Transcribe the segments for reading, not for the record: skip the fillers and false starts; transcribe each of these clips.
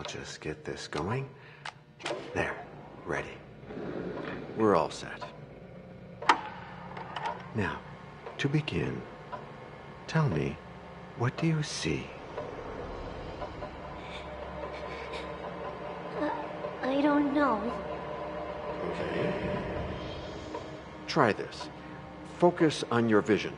I'll just get this going. There, ready. We're all set. Now, to begin, tell me, what do you see? I don't know. Okay. Try this. Focus on your vision.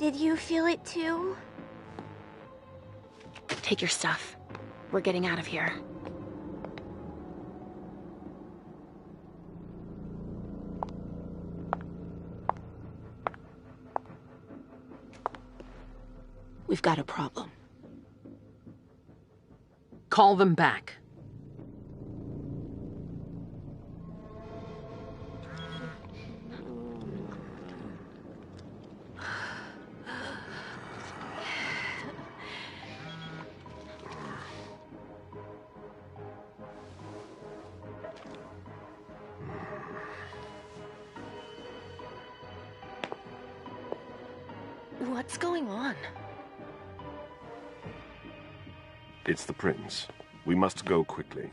Did you feel it too? Take your stuff. We're getting out of here. We've got a problem. Call them back. What's going on? It's the prince. We must go quickly.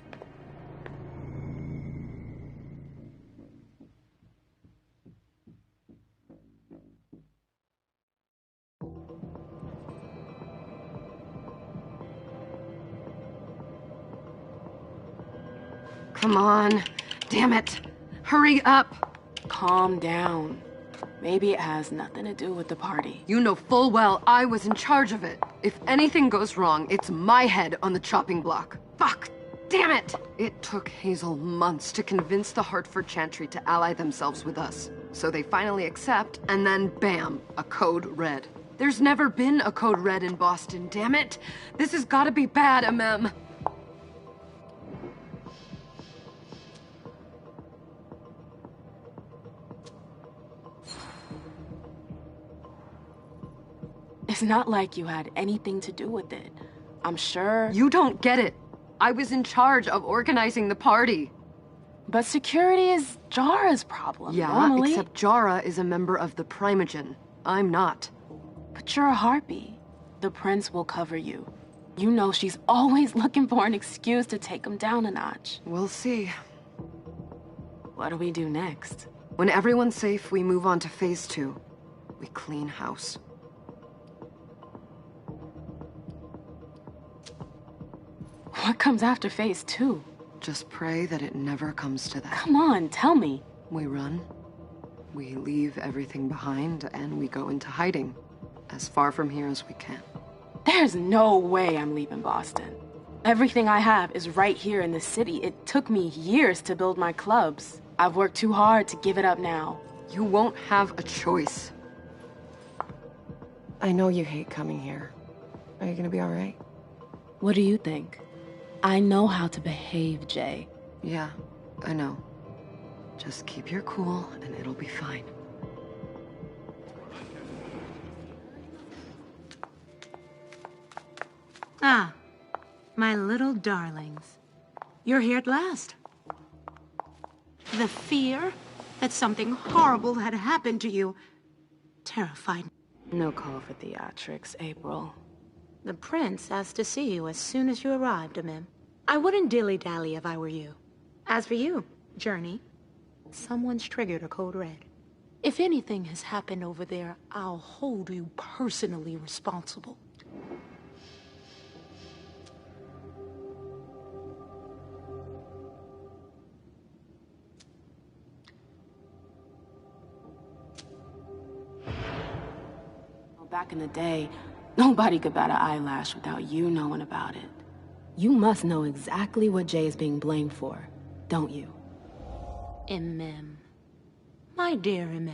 Come on. Damn it. Hurry up. Calm down. Maybe it has nothing to do with the party. You know full well I was in charge of it. If anything goes wrong, it's my head on the chopping block. Fuck! Damn it! It took Hazel months to convince the Hartford Chantry to ally themselves with us. So they finally accept, and then bam, a code red. There's never been a code red in Boston, damn it! This has gotta be bad, MM. It's not like you had anything to do with it. I'm sure... You don't get it. I was in charge of organizing the party. But security is Jara's problem, Yeah, normally. except Jara is a member of the Primogen. I'm not. But you're a harpy. The prince will cover you. You know she's always looking for an excuse to take him down a notch. We'll see. What do we do next? When everyone's safe, we move on to phase 2. We clean house. What comes after phase 2? Just pray that it never comes to that. Come on, tell me. We run. We leave everything behind, and we go into hiding. As far from here as we can. There's no way I'm leaving Boston. Everything I have is right here in the city. It took me years to build my clubs. I've worked too hard to give it up now. You won't have a choice. I know you hate coming here. Are you gonna be all right? What do you think? I know how to behave, Jay. Yeah, I know. Just keep your cool, and it'll be fine. Ah, my little darlings. You're here at last. The fear that something horrible had happened to you terrified me. No call for theatrics, April. The prince asked to see you as soon as you arrived, Amim. I wouldn't dilly-dally if I were you. As for you, Journey, someone's triggered a code red. If anything has happened over there, I'll hold you personally responsible. Back in the day, nobody could bat an eyelash without you knowing about it. You must know exactly what Jay is being blamed for, don't you? MM. My dear MM.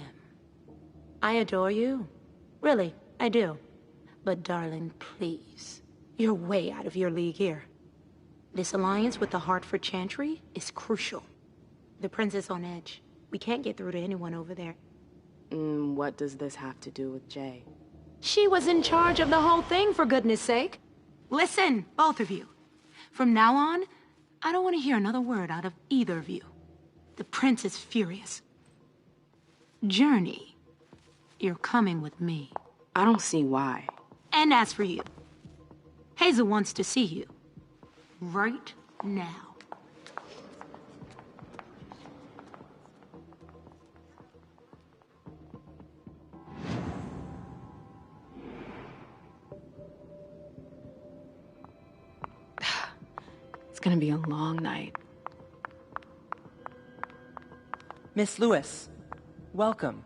I adore you. Really, I do. But darling, please. You're way out of your league here. This alliance with the Hartford Chantry is crucial. The prince is on edge. We can't get through to anyone over there. What does this have to do with Jay? She was in charge of the whole thing, for goodness sake. Listen, both of you. From now on, I don't want to hear another word out of either of you. The prince is furious. Journey, you're coming with me. I don't see why. And as for you, Hazel wants to see you. Right now. It's gonna be a long night. Miss Lewis, welcome.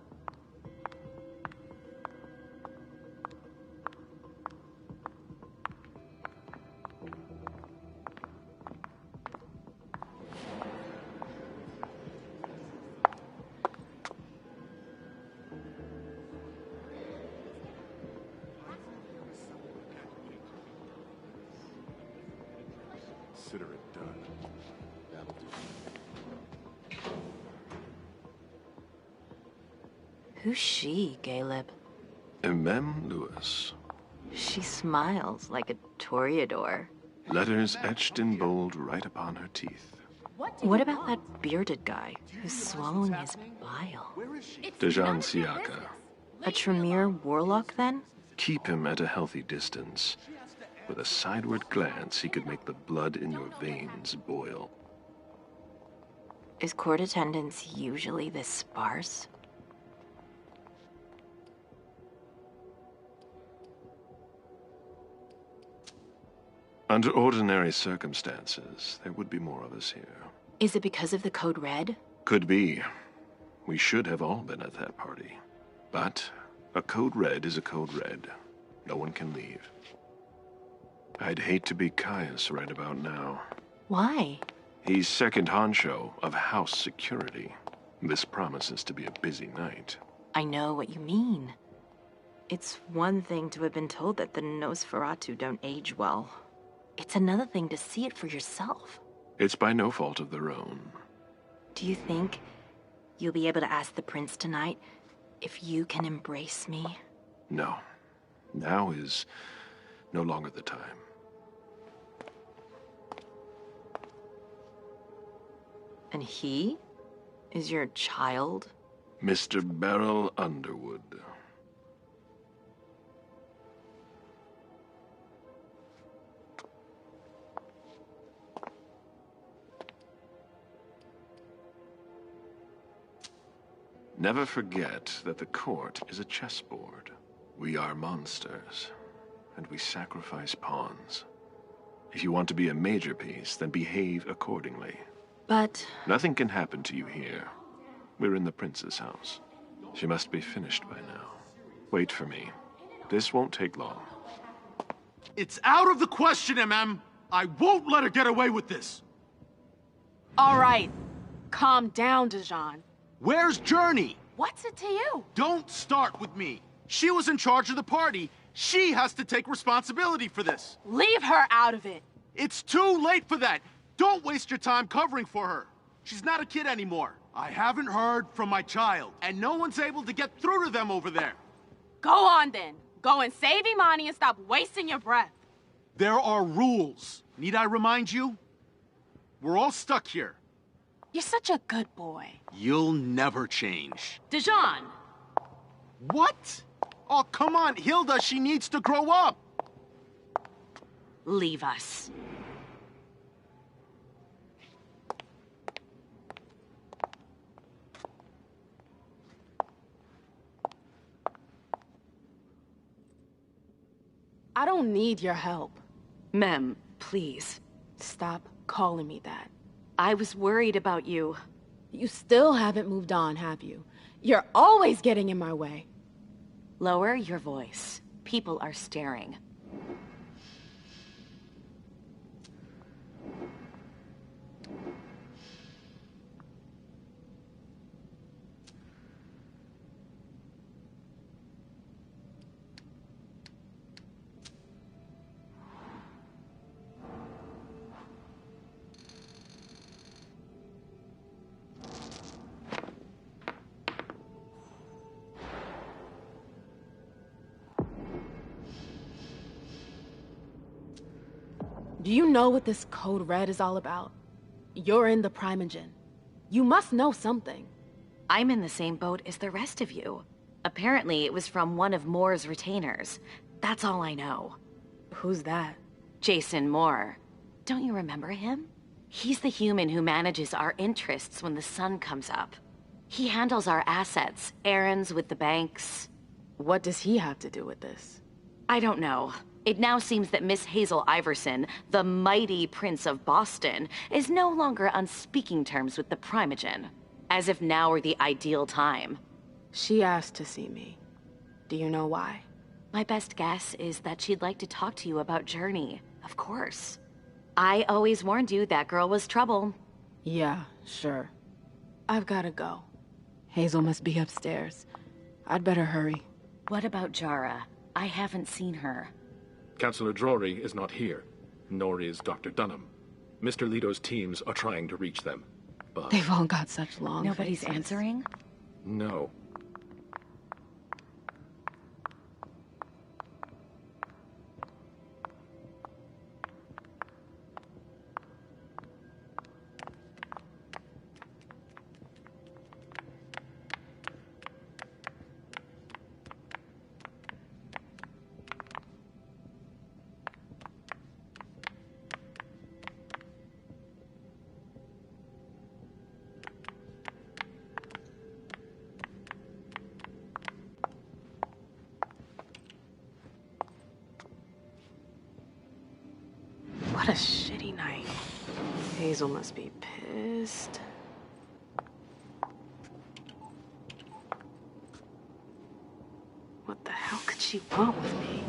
Consider it done. That'll do. Who's she, Caleb? MM Lewis. She smiles like a toreador. Letters etched in bold right upon her teeth. What about that bearded guy who's swallowing his bile? Dejan Siaka. A Tremere warlock, then? Keep him at a healthy distance. With a sideward glance, he could make the blood in your veins boil. Is court attendance usually this sparse? Under ordinary circumstances, there would be more of us here. Is it because of the Code Red? Could be. We should have all been at that party. But a Code Red is a Code Red. No one can leave. I'd hate to be Caius right about now. Why? He's second honcho of house security. This promises to be a busy night. I know what you mean. It's one thing to have been told that the Nosferatu don't age well. It's another thing to see it for yourself. It's by no fault of their own. Do you think you'll be able to ask the prince tonight if you can embrace me? No. Now is no longer the time. And he is your child? Mr. Beryl Underwood. Never forget that the court is a chessboard. We are monsters, and we sacrifice pawns. If you want to be a major piece, then behave accordingly. But Nothing can happen to you here. We're in the prince's house. She must be finished by now. Wait for me. This won't take long. It's out of the question, MM. I won't let her get away with this. All right. Calm down, Dejan. Where's Journey? What's it to you? Don't start with me. She was in charge of the party. She has to take responsibility for this. Leave her out of it. It's too late for that. Don't waste your time covering for her. She's not a kid anymore. I haven't heard from my child, and no one's able to get through to them over there. Go on then. Go and save Imani and stop wasting your breath. There are rules. Need I remind you? We're all stuck here. You're such a good boy. You'll never change. Dejan! What? Oh, come on, Hilda, she needs to grow up. Leave us. I don't need your help. Mem, please. Stop calling me that. I was worried about you. You still haven't moved on, have you? You're always getting in my way. Lower your voice. People are staring. Do you know what this code red is all about? You're in the Primogen. You must know something. I'm in the same boat as the rest of you. Apparently, it was from one of Moore's retainers. That's all I know. Who's that? Jason Moore. Don't you remember him? He's the human who manages our interests when the sun comes up. He handles our assets, errands with the banks. What does he have to do with this? I don't know. It now seems that Miss Hazel Iverson, the mighty Prince of Boston, is no longer on speaking terms with the Primogen. As if now were the ideal time. She asked to see me. Do you know why? My best guess is that she'd like to talk to you about Journey, of course. I always warned you that girl was trouble. Yeah, sure. I've gotta go. Hazel must be upstairs. I'd better hurry. What about Jara? I haven't seen her. Councillor Drury is not here, nor is Dr. Dunham. Mr. Leto's teams are trying to reach them, but... They've all got such long Nobody's faces. answering? No. What a shitty night. Hazel must be pissed. What the hell could she want with me?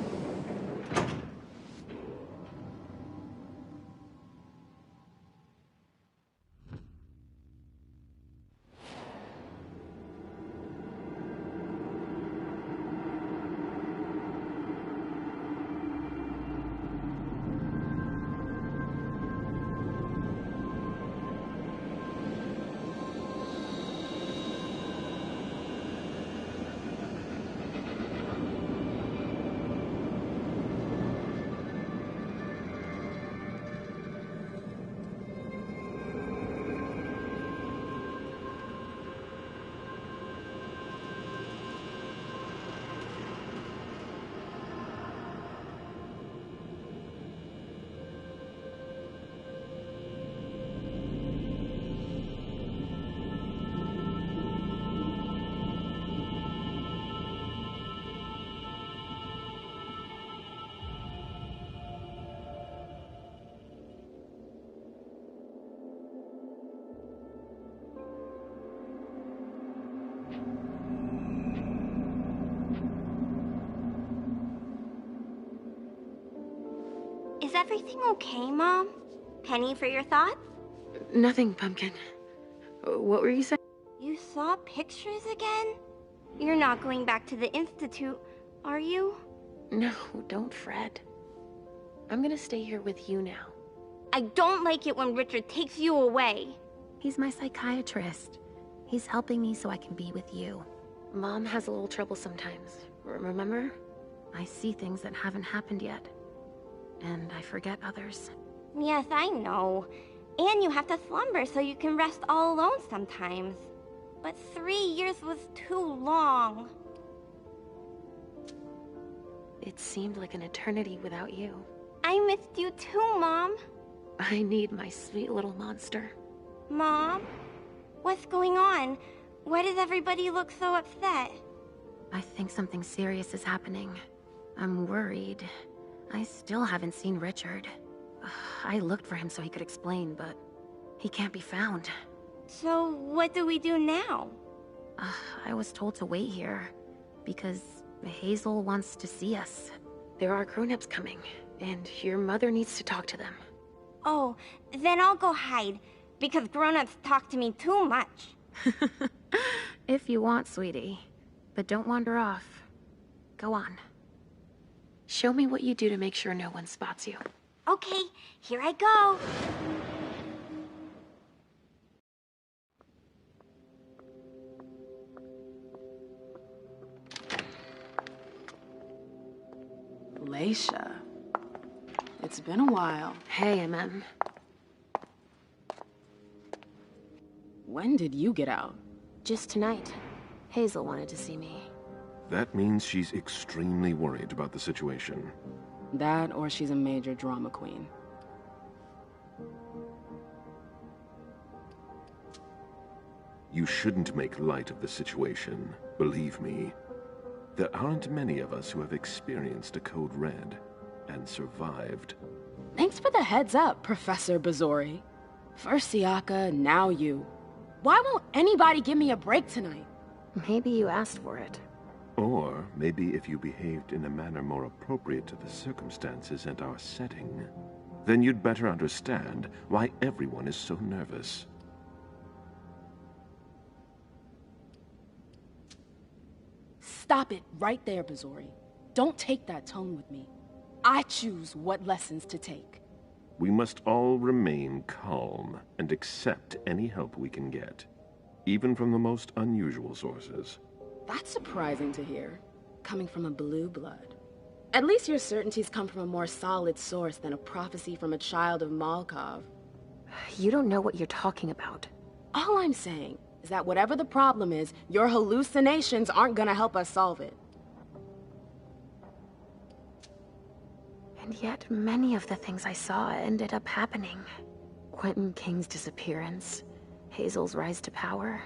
Is everything okay, Mom? Penny for your thoughts? Nothing, Pumpkin. What were you saying? You saw pictures again? You're not going back to the Institute, are you? No, don't fret. I'm gonna stay here with you now. I don't like it when Richard takes you away. He's my psychiatrist. He's helping me so I can be with you. Mom has a little trouble sometimes, remember? I see things that haven't happened yet. And I forget others. Yes, I know. And you have to slumber so you can rest all alone sometimes. But 3 years was too long. It seemed like an eternity without you. I missed you too, Mom. I need my sweet little monster. Mom? What's going on? Why does everybody look so upset? I think something serious is happening. I'm worried. I still haven't seen Richard. I looked for him so he could explain, but he can't be found. So what do we do now? I was told to wait here, because Hazel wants to see us. There are grown-ups coming, and your mother needs to talk to them. Oh, then I'll go hide, because grown-ups talk to me too much. If you want, sweetie. But don't wander off. Go on. Show me what you do to make sure no one spots you. Okay, here I go. Leisha. It's been a while. Hey, MM. When did you get out? Just tonight. Hazel wanted to see me. That means she's extremely worried about the situation. That, or she's a major drama queen. You shouldn't make light of the situation. Believe me. There aren't many of us who have experienced a Code Red and survived. Thanks for the heads up, Professor Bazori. First Siaka, now you. Why won't anybody give me a break tonight? Maybe you asked for it. Or maybe if you behaved in a manner more appropriate to the circumstances and our setting, then you'd better understand why everyone is so nervous. Stop it right there, Bazori. Don't take that tone with me. I choose what lessons to take. We must all remain calm and accept any help we can get, even from the most unusual sources. That's surprising to hear, coming from a blue blood. At least your certainties come from a more solid source than a prophecy from a child of Malkov. You don't know what you're talking about. All I'm saying is that whatever the problem is, your hallucinations aren't gonna help us solve it. And yet, many of the things I saw ended up happening. Quentin King's disappearance, Hazel's rise to power,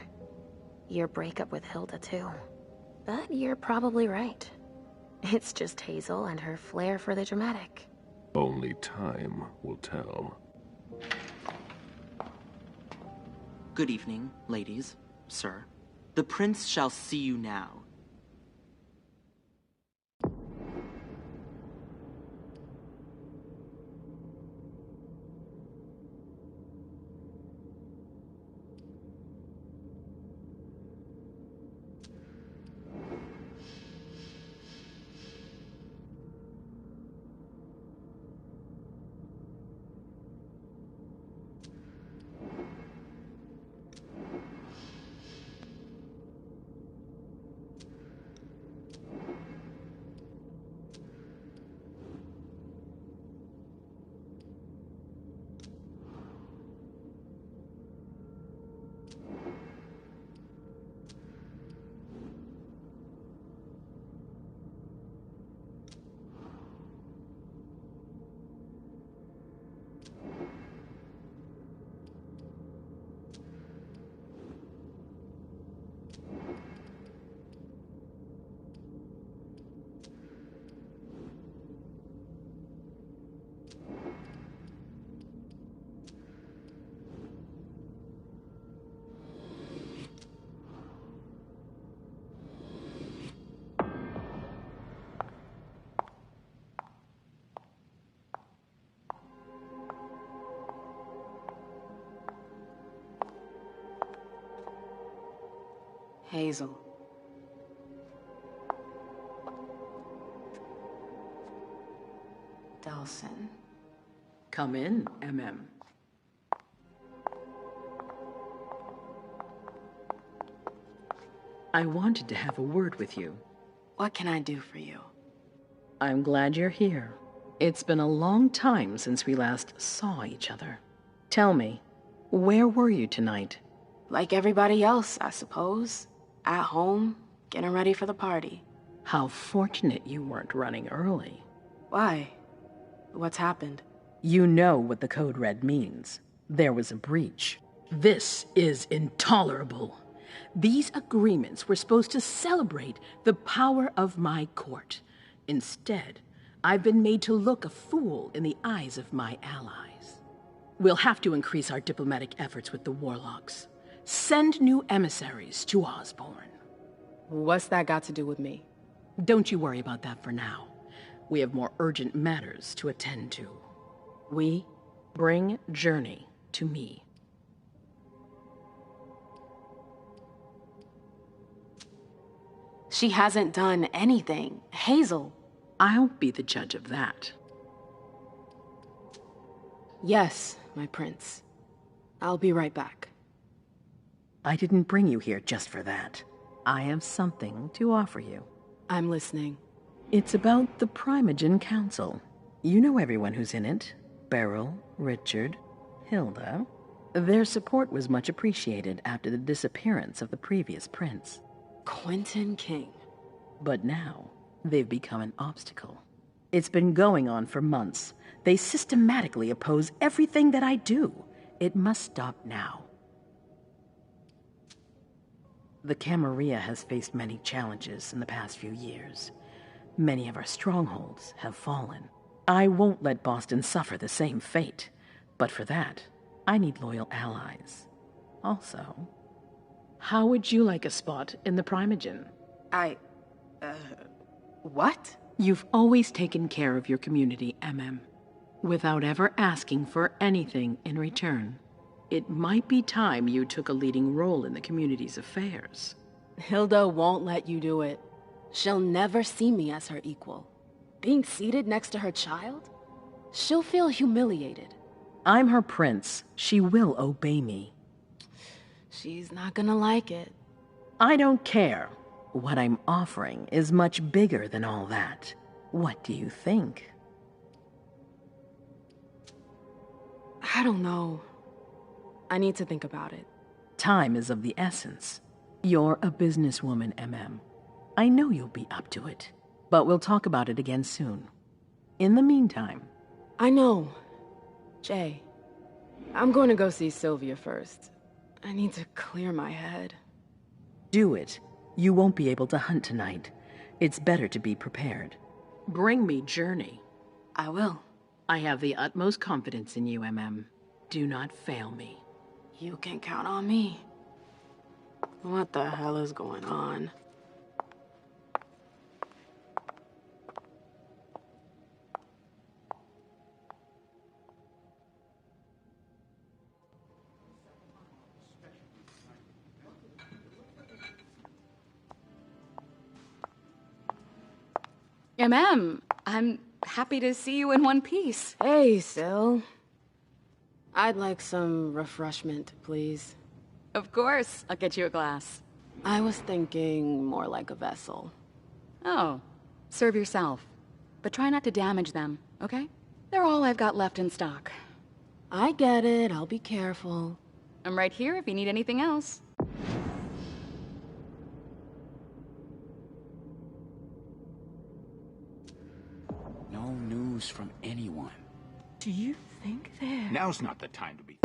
your breakup with Hilda, too. But you're probably right. It's just Hazel and her flair for the dramatic. Only time will tell. Good evening, ladies, sir. The prince shall see you now. Hazel. Delsin. Come in, MM. I wanted to have a word with you. What can I do for you? I'm glad you're here. It's been a long time since we last saw each other. Tell me, where were you tonight? Like everybody else, I suppose. At home, getting ready for the party. How fortunate you weren't running early. Why? What's happened? You know what the Code Red means. There was a breach. This is intolerable. These agreements were supposed to celebrate the power of my court. Instead, I've been made to look a fool in the eyes of my allies. We'll have to increase our diplomatic efforts with the warlocks. Send new emissaries to Osborne. What's that got to do with me? Don't you worry about that for now. We have more urgent matters to attend to. We bring Journey to me. She hasn't done anything. Hazel. I'll be the judge of that. Yes, my prince. I'll be right back. I didn't bring you here just for that. I have something to offer you. I'm listening. It's about the Primogen Council. You know everyone who's in it. Beryl, Richard, Hilda. Their support was much appreciated after the disappearance of the previous prince. Quentin King. But now, they've become an obstacle. It's been going on for months. They systematically oppose everything that I do. It must stop now. The Camarilla has faced many challenges in the past few years. Many of our strongholds have fallen. I won't let Boston suffer the same fate. But for that, I need loyal allies. Also, how would you like a spot in the Primogen? What? You've always taken care of your community, without ever asking for anything in return. It might be time you took a leading role in the community's affairs. Hilda won't let you do it. She'll never see me as her equal. Being seated next to her child? She'll feel humiliated. I'm her prince. She will obey me. She's not gonna like it. I don't care. What I'm offering is much bigger than all that. What do you think? I don't know. I need to think about it. Time is of the essence. You're a businesswoman, I know you'll be up to it, but we'll talk about it again soon. In the meantime... I know. Jay, I'm going to go see Sylvia first. I need to clear my head. Do it. You won't be able to hunt tonight. It's better to be prepared. Bring me Journey. I will. I have the utmost confidence in you, Do not fail me. You can count on me. What the hell is going on? I'm happy to see you in one piece. Hey, Syl. I'd like some refreshment, please. Of course. I'll get you a glass. I was thinking more like a vessel. Oh, serve yourself. But try not to damage them, okay? They're all I've got left in stock. I get it. I'll be careful. I'm right here if you need anything else. No news from anyone. Do you think they're... Now's not the time to be...